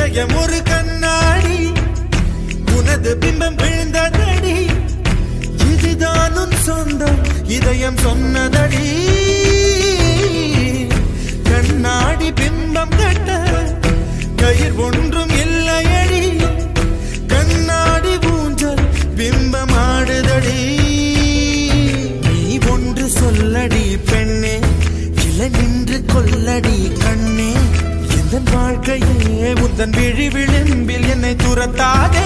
இதயம் ஒரு கண்ணாடி உனது பிம்பம் விழுந்ததடி இதுதானும் சொந்தம் இதயம் சொன்னதடி கண்ணாடி பிம்பம் கட்ட கயிர் ஒன்றும் இல்லையடி கண்ணாடி ஊஞ்சல் பிம்பம் ஆடுதடி நீ ஒன்று சொல்லடி பெண்ணே இலை நின்று கொல்லடி கண்ணே எந்த வாழ்க்கையே உந்தன் விழி விளிம்பில் என்னை துரத்தாதே